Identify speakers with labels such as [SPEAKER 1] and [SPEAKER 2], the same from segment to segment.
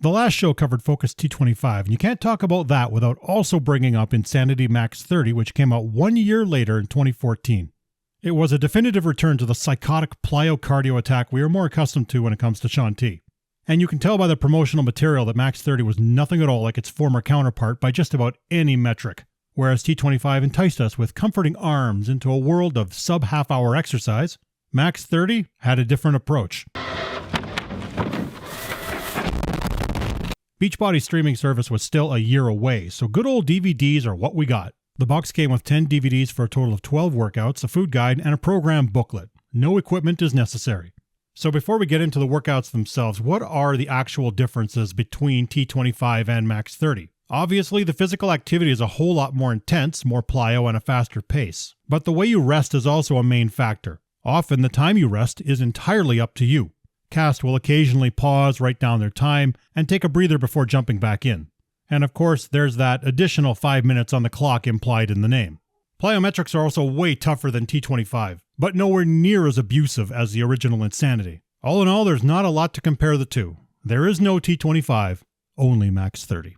[SPEAKER 1] The last show covered Focus T25, and you can't talk about that without also bringing up Insanity Max 30, which came out 1 year later in 2014. It was a definitive return to the psychotic plyo-cardio attack we are more accustomed to when it comes to Shaun T. And you can tell by the promotional material that Max 30 was nothing at all like its former counterpart by just about any metric. Whereas T25 enticed us with comforting arms into a world of sub-half-hour exercise, Max 30 had a different approach. Beachbody's streaming service was still a year away, so good old DVDs are what we got. The box came with 10 DVDs for a total of 12 workouts, a food guide, and a program booklet. No equipment is necessary. So before we get into the workouts themselves, what are the actual differences between T25 and Max 30? Obviously, the physical activity is a whole lot more intense, more plyo, and a faster pace. But the way you rest is also a main factor. Often, the time you rest is entirely up to you. Cast will occasionally pause, write down their time, and take a breather before jumping back in. And of course, there's that additional 5 minutes on the clock implied in the name. Plyometrics are also way tougher than T25, but nowhere near as abusive as the original Insanity. All in all, there's not a lot to compare the two. There is no T25, only Max 30.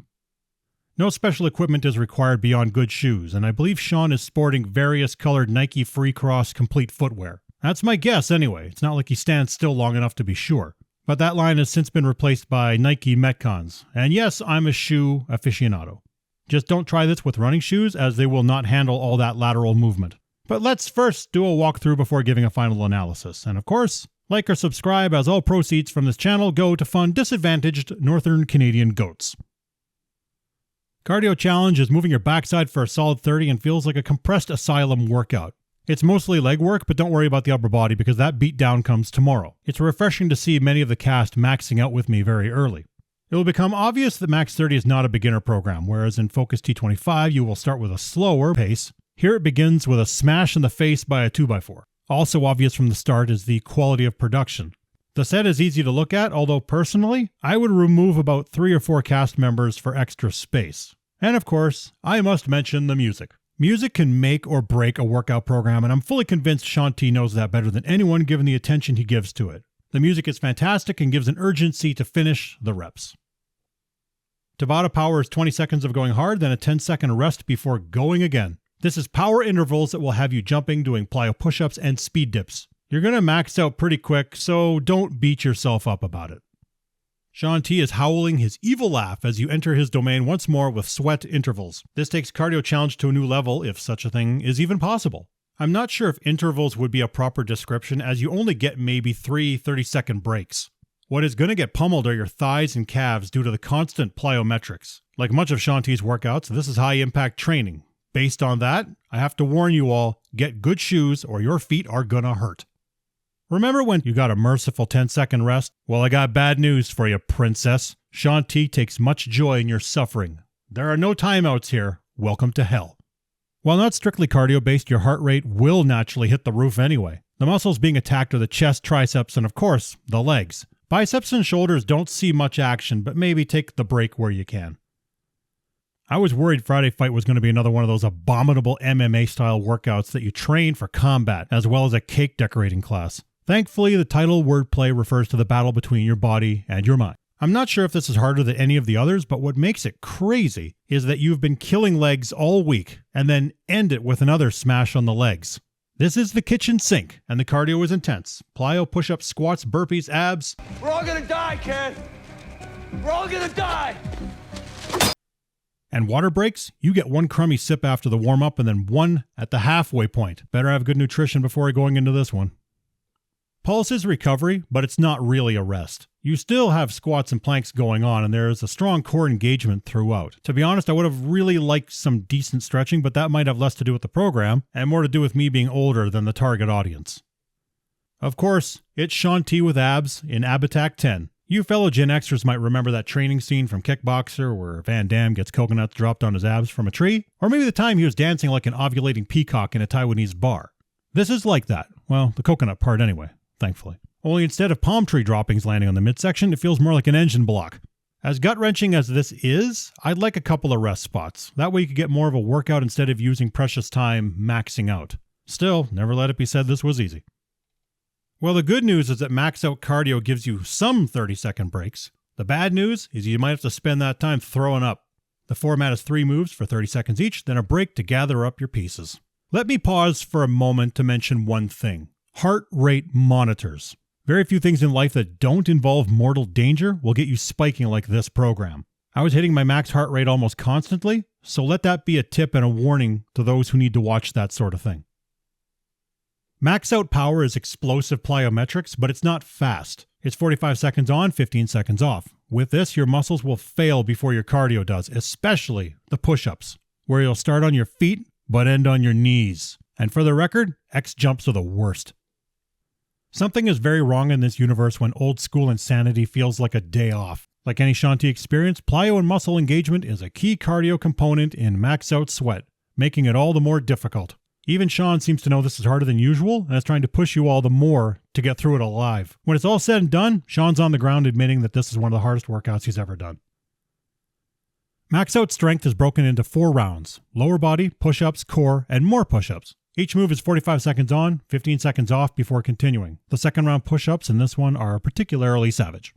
[SPEAKER 1] No special equipment is required beyond good shoes, and I believe Shaun is sporting various colored Nike Free Cross complete footwear. That's my guess anyway. It's not like he stands still long enough to be sure. But that line has since been replaced by Nike Metcons. And yes, I'm a shoe aficionado. Just don't try this with running shoes, as they will not handle all that lateral movement. But let's first do a walkthrough before giving a final analysis. And of course, like or subscribe, as all proceeds from this channel go to fund disadvantaged Northern Canadian goats. Cardio Challenge is moving your backside for a solid 30 and feels like a compressed asylum workout. It's mostly leg work, but don't worry about the upper body because that beatdown comes tomorrow. It's refreshing to see many of the cast maxing out with me very early. It will become obvious that Max 30 is not a beginner program, whereas in Focus T25 you will start with a slower pace. Here it begins with a smash in the face by a 2x4. Also obvious from the start is the quality of production. The set is easy to look at, although personally, I would remove about 3 or 4 cast members for extra space. And of course, I must mention the music. Music can make or break a workout program, and I'm fully convinced Shaun T knows that better than anyone given the attention he gives to it. The music is fantastic and gives an urgency to finish the reps. Tabata power is 20 seconds of going hard, then a 10-second rest before going again. This is power intervals that will have you jumping, doing plyo push-ups, and speed dips. You're going to max out pretty quick, so don't beat yourself up about it. Shaun T is howling his evil laugh as you enter his domain once more with sweat intervals. This takes Cardio Challenge to a new level, if such a thing is even possible. I'm not sure if intervals would be a proper description, as you only get maybe 3 30-second breaks. What is going to get pummeled are your thighs and calves due to the constant plyometrics. Like much of Shaun T's workouts, this is high-impact training. Based on that, I have to warn you all, get good shoes or your feet are gonna hurt. Remember when you got a merciful 10-second rest? Well, I got bad news for you, princess. Shaun T takes much joy in your suffering. There are no timeouts here. Welcome to hell. While not strictly cardio-based, your heart rate will naturally hit the roof anyway. The muscles being attacked are the chest, triceps, and of course, the legs. Biceps and shoulders don't see much action, but maybe take the break where you can. I was worried Friday Fight was going to be another one of those abominable MMA-style workouts that you train for combat, as well as a cake decorating class. Thankfully, the title wordplay refers to the battle between your body and your mind. I'm not sure if this is harder than any of the others, but what makes it crazy is that you've been killing legs all week and then end it with another smash on the legs. This is the kitchen sink, and the cardio is intense. Plyo, push-ups, squats, burpees, abs.
[SPEAKER 2] We're all gonna die, kid. We're all gonna die.
[SPEAKER 1] And water breaks, you get one crummy sip after the warm-up and then one at the halfway point. Better have good nutrition before going into this one. Pulse is recovery, but it's not really a rest. You still have squats and planks going on, and there is a strong core engagement throughout. To be honest, I would have really liked some decent stretching, but that might have less to do with the program, and more to do with me being older than the target audience. Of course, it's Shaun T with abs in Ab Attack 10. You fellow Gen Xers might remember that training scene from Kickboxer where Van Damme gets coconuts dropped on his abs from a tree, or maybe the time he was dancing like an ovulating peacock in a Taiwanese bar. This is like that. Well, the coconut part anyway. Thankfully. Only instead of palm tree droppings landing on the midsection, it feels more like an engine block. As gut-wrenching as this is, I'd like a couple of rest spots. That way you could get more of a workout instead of using precious time maxing out. Still, never let it be said this was easy. Well, the good news is that max out cardio gives you some 30-second breaks. The bad news is you might have to spend that time throwing up. The format is 3 moves for 30 seconds each, then a break to gather up your pieces. Let me pause for a moment to mention one thing. Heart rate monitors. Very few things in life that don't involve mortal danger will get you spiking like this program. I was hitting my max heart rate almost constantly, so let that be a tip and a warning to those who need to watch that sort of thing. Max out power is explosive plyometrics, but it's not fast. It's 45 seconds on, 15 seconds off. With this, your muscles will fail before your cardio does, especially the push-ups, where you'll start on your feet but end on your knees. And for the record, X jumps are the worst. Something is very wrong in this universe when old school insanity feels like a day off. Like any Shaun T experience, plyo and muscle engagement is a key cardio component in max out sweat, making it all the more difficult. Even Shaun seems to know this is harder than usual and is trying to push you all the more to get through it alive. When it's all said and done, Shaun's on the ground admitting that this is one of the hardest workouts he's ever done. Max out strength is broken into 4 rounds: lower body, push-ups, core, and more push-ups. Each move is 45 seconds on, 15 seconds off before continuing. The second round push-ups in this one are particularly savage.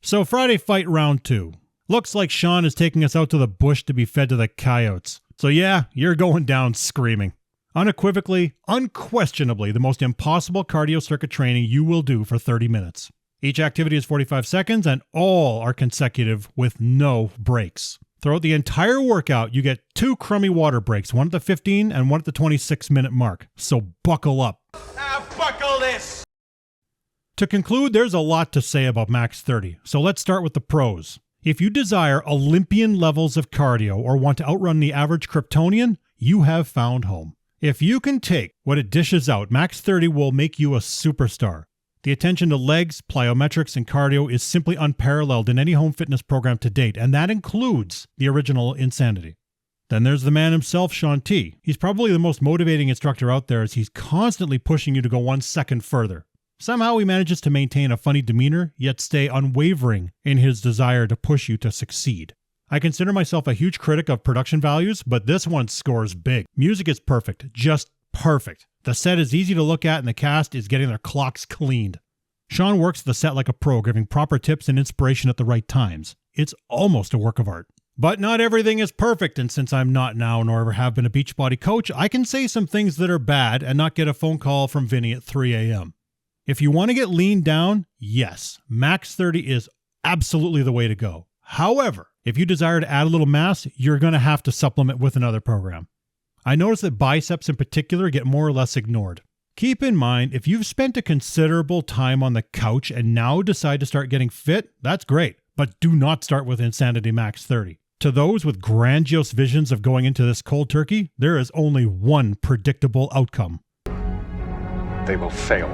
[SPEAKER 1] So Friday fight round 2. Looks like Shaun is taking us out to the bush to be fed to the coyotes. So yeah, you're going down screaming. Unequivocally, unquestionably, the most impossible cardio circuit training you will do for 30 minutes. Each activity is 45 seconds and all are consecutive with no breaks. Throughout the entire workout, you get 2 crummy water breaks, one at the 15 and one at the 26-minute mark. So buckle up.
[SPEAKER 2] Buckle this!
[SPEAKER 1] To conclude, there's a lot to say about Max 30, so let's start with the pros. If you desire Olympian levels of cardio or want to outrun the average Kryptonian, you have found home. If you can take what it dishes out, Max 30 will make you a superstar. The attention to legs, plyometrics, and cardio is simply unparalleled in any home fitness program to date, and that includes the original Insanity. Then there's the man himself, Shaun T. He's probably the most motivating instructor out there as he's constantly pushing you to go 1 second further. Somehow he manages to maintain a funny demeanor, yet stay unwavering in his desire to push you to succeed. I consider myself a huge critic of production values, but this one scores big. Music is perfect, just perfect. The set is easy to look at and the cast is getting their clocks cleaned. Shaun works the set like a pro, giving proper tips and inspiration at the right times. It's almost a work of art. But not everything is perfect, and since I'm not now nor ever have been a Beachbody coach, I can say some things that are bad and not get a phone call from Vinny at 3 a.m. If you want to get lean down, yes, Max 30 is absolutely the way to go. However, if you desire to add a little mass, you're going to have to supplement with another program. I notice that biceps in particular get more or less ignored. Keep in mind, if you've spent a considerable time on the couch and now decide to start getting fit, that's great, but do not start with Insanity Max 30. To those with grandiose visions of going into this cold turkey, there is only one predictable outcome.
[SPEAKER 3] They will fail.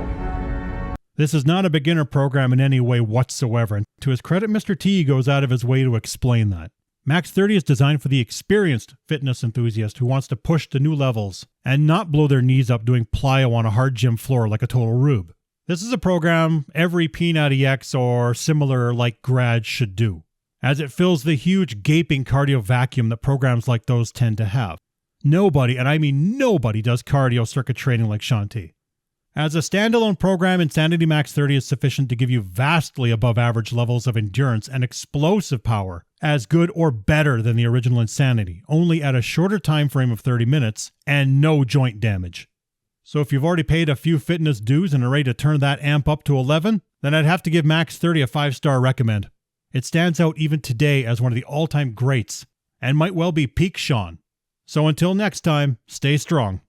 [SPEAKER 1] This is not a beginner program in any way whatsoever, and to his credit, Mr. T goes out of his way to explain that. Max 30 is designed for the experienced fitness enthusiast who wants to push to new levels and not blow their knees up doing plyo on a hard gym floor like a total rube. This is a program every P90X or similar like grad should do, as it fills the huge gaping cardio vacuum that programs like those tend to have. Nobody, and I mean nobody, does cardio circuit training like Shaun T. As a standalone program, Insanity Max 30 is sufficient to give you vastly above average levels of endurance and explosive power, as good or better than the original Insanity, only at a shorter time frame of 30 minutes and no joint damage. So if you've already paid a few fitness dues and are ready to turn that amp up to 11, then I'd have to give Max 30 a 5-star recommend. It stands out even today as one of the all-time greats and might well be peak Shaun. So until next time, stay strong.